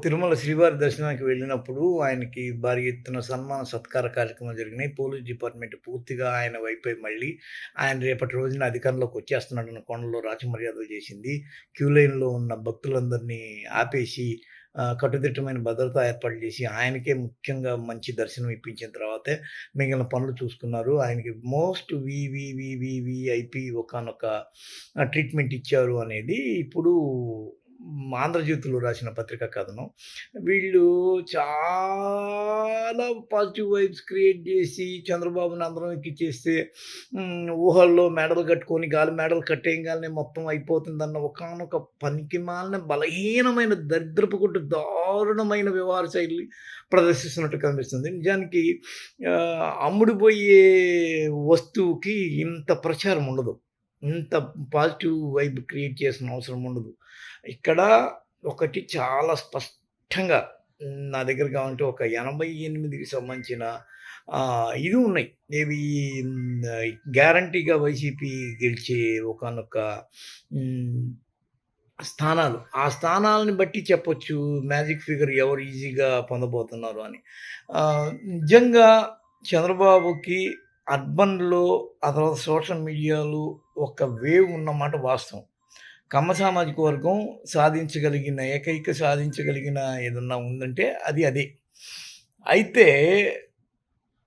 తిరుమల శ్రీవారి దర్శనానికి వెళ్ళినప్పుడు ఆయనకి భారీ ఎత్తున సన్మాన సత్కార కార్యక్రమాలు జరిగినాయి. పోలీస్ డిపార్ట్‌మెంట్ పూర్తిగా ఆయన వైపే మళ్ళి, ఆయన రేపటి రోజున అధికారంలోకి వచ్చేస్తున్నాడన్న కోణంలో రాచమర్యాదలు చేసింది. క్యూ లైన్‌లో ఉన్న భక్తులందరినీ ఆపేసి కట్టుదిట్టమైన భద్రతా ఏర్పాట్లు చేసి, ఆయనకే ముఖ్యంగా మంచి దర్శనం ఇప్పించిన తర్వాతే మిగిలిన పనులు చూసుకున్నారు. ఆయనకి మోస్ట్ వీవీవీవీవీఐపీ ఒకానొక ట్రీట్మెంట్ ఇచ్చారు అనేది ఇప్పుడు 'ఆంధ్రజ్యోతి'లో రాసిన పత్రికా కథనం. వీళ్ళు చాలా పాజిటివ్ వైబ్స్ క్రియేట్ జేసి చంద్రబాబుని అందరం ఎక్కిచ్చేస్తే ఊహల్లో మేడలు కట్టుకొని గాలి మేడలు కట్టేయంగాల్నే మొత్తం అయిపోతుందన్న ఒకానొక పనికిమాలిన బలహీనమైన దరిద్రపు కొట్టు దారుణమైన వ్యవహార శైలి ప్రదర్శిస్తున్నట్టు కనిపిస్తుంది. నిజానికి అమ్ముడుపోయే వస్తువుకి ఇంత ప్రచారం ఉండదు. ఇంత పాజిటివ్ వైబ్ క్రియేట్ చేయాల్సిన అవసరం ఉండదు. ఇక్కడ ఒకటి చాలా స్పష్టంగా నా దగ్గర కావాలంటే ఒక 88కి సంబంధించిన ఇది ఉన్నాయి. ఏవి గ్యారంటీగా వైసీపీ గెలిచే ఒకానొక స్థానాలు. ఆ స్థానాలను బట్టి చెప్పొచ్చు మ్యాజిక్ ఫిగర్ ఎవరు ఈజీగా పొందబోతున్నారు అని. నిజంగా చంద్రబాబుకి అర్బన్‌లో ఆ తర్వాత సోషల్ మీడియాలో ఒక వేవ్ ఉన్నమాట వాస్తవం. కమ్మ సామాజిక వర్గం సాధించగలిగిన ఏదన్నా ఉందంటే అది అదే. అయితే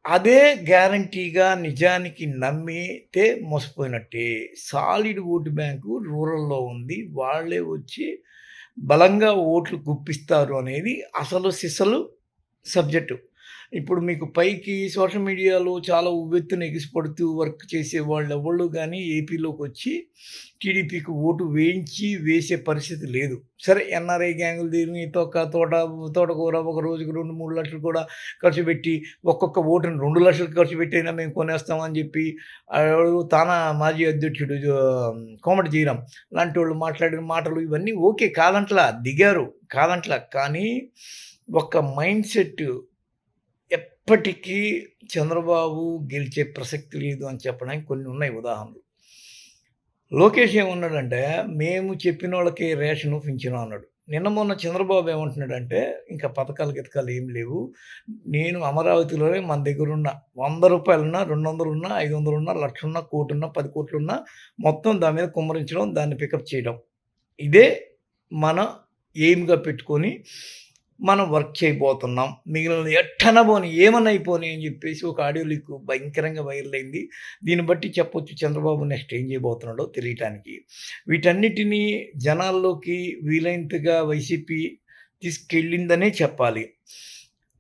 అదే గ్యారంటీగా నిజానికి నమ్మితే మోసపోయినట్టే. సాలిడ్ ఓటు బ్యాంకు రూరల్‌లో ఉంది. వాళ్ళే వచ్చి బలంగా ఓట్లు గుప్పిస్తారు అనేది అసలు సిసలు సబ్జెక్టు. ఇప్పుడు మీకు పైకి సోషల్ మీడియాలో చాలా ఉవ్వెత్తున ఎగిసిపడుతూ వర్క్ చేసేవాళ్ళెవళ్ళు గానీ ఏపీలోకొచ్చి టీడీపీకి ఓటు వేసే పరిస్థితి లేదు. సరే ఎన్ఆర్ఐ గ్యాంగులు దీన్ని తోటకూర ఒక రోజుకి 2, 3 లక్షలు కూడా ఖర్చు పెట్టి ఒక్కొక్క ఓటుని 2 లక్షలు ఖర్చు పెట్టైనా మేము కొనేస్తామని చెప్పి తానా మాజీ అధ్యక్షుడు కోమటి జయరాం లాంటోళ్ళు మాట్లాడిన మాటలు ఇవన్నీ ఓకే కాదంట్లా, దిగారు కాదంట్లా. కానీ ఒక మైండ్ సెట్ ఎప్పటికీ చంద్రబాబు గెలిచే ప్రసక్తి లేదు అని చెప్పడానికి కొన్ని ఉన్నాయి ఉదాహరణలు. లోకేష్ ఏమన్నాడంటే, మేము చెప్పినోళ్ళకే రేషను, పింఛను అన్నాడు. నిన్న మొన్న చంద్రబాబు ఏమంటున్నాడంటే, ఇంకా పథకాలు గితకాలు ఏమి లేవు. నేను అమరావతిలోనే మన దగ్గరున్న రూ. 100 200 500 లక్ష కోటి 10 కోట్లున్నా మొత్తం దాని మీద కుమ్మరించడం, దాన్ని పికప్ చేయడం. ఇదే మన ఎయిమ్‌గా పెట్టుకొని మనం వర్క్ చేయబోతున్నాం. మిగిలినది ఎట్టన పోని, ఏమన్నా అయిపోని అని చెప్పేసి ఒక ఆడియో లీక్ భయంకరంగా వైరల్ అయింది. దీన్ని బట్టి చెప్పొచ్చు చంద్రబాబు నెక్స్ట్ ఏం చేయబోతున్నాడో తెలియటానికి. వీటన్నిటిని జనాల్లోకి వీలైనంతగా వైసీపీ తీసుకెళ్ళిందనే చెప్పాలి.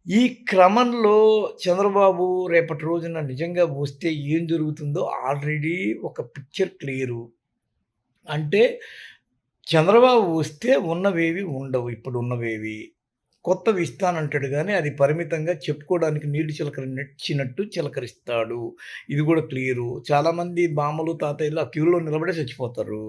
ఈ క్రమంలో చంద్రబాబు రేపటి రోజున నిజంగా వస్తే ఏం జరుగుతుందో ఆల్రెడీ ఒక పిక్చర్ క్లియరు. అంటే చంద్రబాబు వస్తే ఉన్నవేవి ఉండవు. ఇప్పుడున్నవేవి. కొత్తవి ఇస్తానంటాడు గానీ, అది పరిమితంగా చెప్పుకోవడానికి నీళ్లు చిలకరించినట్టు చిలకరిస్తాడు. ఇది గూడా క్లియరు. చాలామంది బామ్మలు, తాతయ్యలు ఆ క్యూలో నిలబడే చచ్చిపోతారు.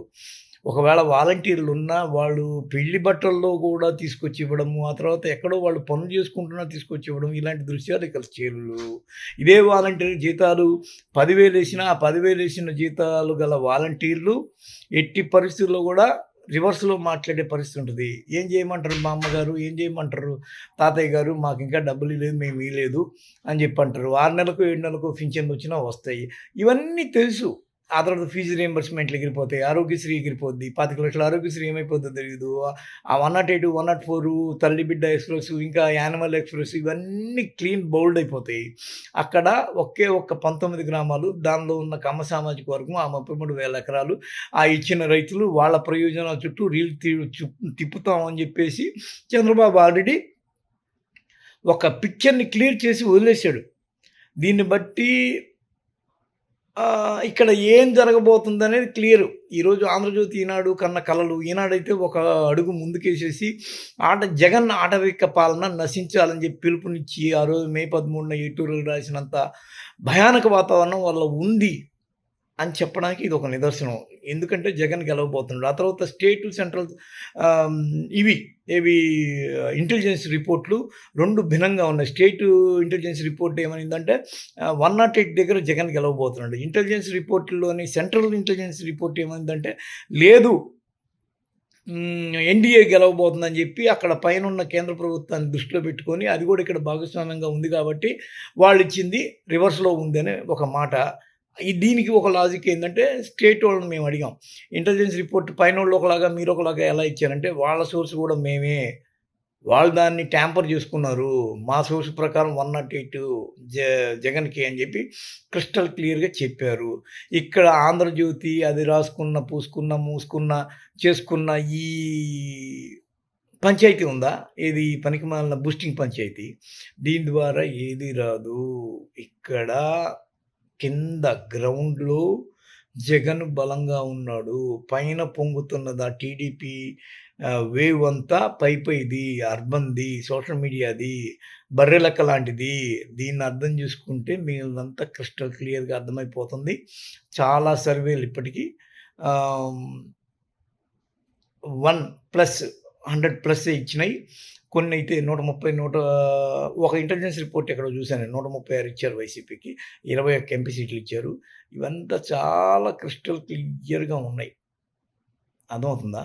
ఒకవేళ వాలంటీర్లున్నా వాళ్ళు పెళ్లి బట్టల్లో గూడా తీసుకొచ్చి ఇవ్వడము, ఆ తర్వాత ఎక్కడో వాళ్ళు పనులు చేసుకుంటున్నా తీసుకొచ్చి ఇవ్వడం, ఇలాంటి దృశ్యాలు ఇక్కడ చేరులు. ఇదే వాలంటీర్ జీతాలు 10,000 ఏసినా, ఆ 10,000 ఏసిన జీతాలు గల వాలంటీర్లు ఎట్టి పరిస్థితుల్లో గూడా రివర్స్‌లో మాట్లాడే పరిస్థితి ఉంటది. ఏం చేయమంటారు మా అమ్మగారు? ఏం చేయమంటారు తాతయ్య గారు? మాకింకా డబ్బులు ఇయలేదు, మేము ఇయలేదు అని చెప్పంటారు. 6 నెలలకో, 7 నెలలకో పింఛన్‌లొచ్చినా వస్తాయి. ఇవన్నీ తెలుసు. ఆ తర్వాత ఫీజు రీయింబర్స్‌మెంట్‌లు ఎగిరిపోతాయి. ఆరోగ్యశ్రీ ఎగిరిపోద్ది. 25,00,000 ఆరోగ్యశ్రీ ఏమైపోద్దో తెలీదు. ఆ 108, 104 తల్లి బిడ్డ ఎక్స్‌ప్రెస్, ఇంకా యానిమల్ ఎక్స్‌ప్రెస్ ఇవన్నీ క్లీన్ బౌల్డ్ అయిపోతాయి. అక్కడ ఒకే ఒక్క 19 గ్రామాలు, దానిలో ఉన్న కమ్మ సామాజిక వర్గం, ఆ 33,000 ఎకరాలు, ఆ ఇచ్చిన రైతులు వాళ్ళ ప్రయోజనాల చుట్టూ తిప్పుతామని చెప్పేసి చంద్రబాబు ఆల్రెడీ ఒక పిక్చర్‌ని క్లియర్ చేసి వదిలేసాడు. దీన్ని బట్టి ఇక్కడ ఏం జరగబోతుందనేది క్లియరు. ఈరోజు 'ఆంధ్రజ్యోతి', ఈనాడు కన్న కలలు. ఈనాడైతే ఒక అడుగు ముందుకేసేసి జగన్ ఆటవిక పాలన నశించాలని చెప్పి పిలుపునిచ్చి ఆ రోజు మే 13న ఎడిటోరియల్ రాసినంత భయానక వాతావరణం వాళ్ళ ఉంది అని చెప్పడానికి ఇది ఒక నిదర్శనం. ఎందుకంటే జగన్ గెలవబోతున్నాడు. ఆ తర్వాత స్టేటు, సెంట్రల్ ఏవి ఇంటెలిజెన్స్ రిపోర్ట్‌లు 2 భిన్నంగా ఉన్నాయి. స్టేటు ఇంటెలిజెన్స్ రిపోర్ట్ ఏమనిందంటే 108 దగ్గర జగన్ గెలవబోతున్నాడు. ఇంటెలిజెన్స్ రిపోర్ట్‌లోని సెంట్రల్ ఇంటెలిజెన్స్ రిపోర్ట్ ఏమైందంటే లేదు ఎన్‌డీఏ గెలవబోతుందని జెప్పి అక్కడ పైనున్న కేంద్ర ప్రభుత్వాన్ని దృష్టిలో పెట్టుకొని అది గూడా ఇక్కడ భాగస్వామ్యంగా ఉంది గాబట్టి వాళ్ళిచ్చింది రివర్స్‌లో ఉందని ఒక మాట. దీనికి ఒక లాజిక్ ఏందంటే స్టేట్ వాళ్ళని మేము అడిగాం. ఇంటెలిజెన్స్ రిపోర్ట్ పైనోళ్ళు ఒకలాగా, మీరొకలాగా ఎలా ఇచ్చారంటే వాళ్ళ సోర్స్ గూడా మేమే. వాళ్ళు దాన్ని ట్యాంపర్ చేసుకున్నారు. మా సోర్స్ ప్రకారం 108 జ జగన్‌కి అని చెప్పి క్రిస్టల్ క్లియర్‌గా చెప్పారు. ఇక్కడ 'ఆంధ్రజ్యోతి' అది రాసుకున్న, పూసుకున్న, మూసుకున్న, చేసుకున్న ఈ పంచాయతీ ఉందా? ఏది పనికిమాలిన బూస్టింగ్ పంచాయతీ. దీని ద్వారా ఏది రాదు. ఇక్కడ కింద గ్రౌండ్‌లో జగన్ బలంగా ఉన్నాడు. పైన పొంగుతున్నది ఆ టీడీపీ వేవ్ అంతా పైది, అర్బన్‌ది, సోషల్ మీడియాది, బర్రె లెక్క లాంటిది. దీన్ని అర్థం చేసుకుంటే మిగిలినదంతా క్రిస్టల్ క్లియర్‌గా అర్థమైపోతుంది. చాలా సర్వేలు ఇప్పటికి ఆహ్, 1 ప్లస్ 100 ప్లస్సే ఇచ్చినాయి. కొన్నైతే 130 ఒక ఇంటెలిజెన్స్ రిపోర్ట్ ఎక్కడో చూసాను. 136 ఇచ్చారు వైసీపీకి. 21 ఎంపీ సీట్లు ఇచ్చారు. ఇవంతా చాలా క్రిస్టల్ క్లియర్‌గా ఉన్నాయి. అర్థమవుతుందా?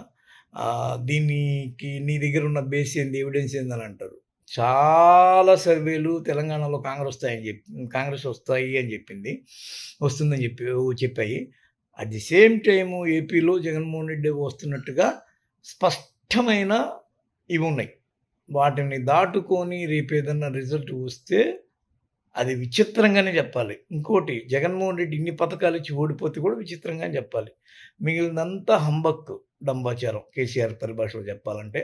దీనికి నీ దగ్గరున్న బేస్ ఏంది? ఎవిడెన్స్ ఏందని అంటారు. చాలా సర్వేలు తెలంగాణలో కాంగ్రెస్ వస్తాయి అని జెప్పింది. వస్తుందని చెప్పాయి. అట్ ది సేమ్ టైము ఏపీలో జగన్మోహన్ రెడ్డి వస్తున్నట్టుగా స్పష్టమైన ఇవున్నాయి. వాటిని దాటుకొని రేపేదన్నా రిజల్ట్ వస్తే అది విచిత్రంగానే జెప్పాలి. ఇంకోటి జగన్మోహన్ రెడ్డి ఇన్ని పథకాలిచ్చి ఓడిపోతే కూడా విచిత్రంగానే జెప్పాలి. మిగిలినదంతా హంబక్, డంబాచారం కేసీఆర్ పరిభాషలో జెప్పాలంటే.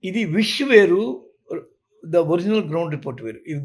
ఇది విష్ వేరు. ద ఒరిజినల్ గ్రౌండ్ రిపోర్ట్ వేరు. ఇది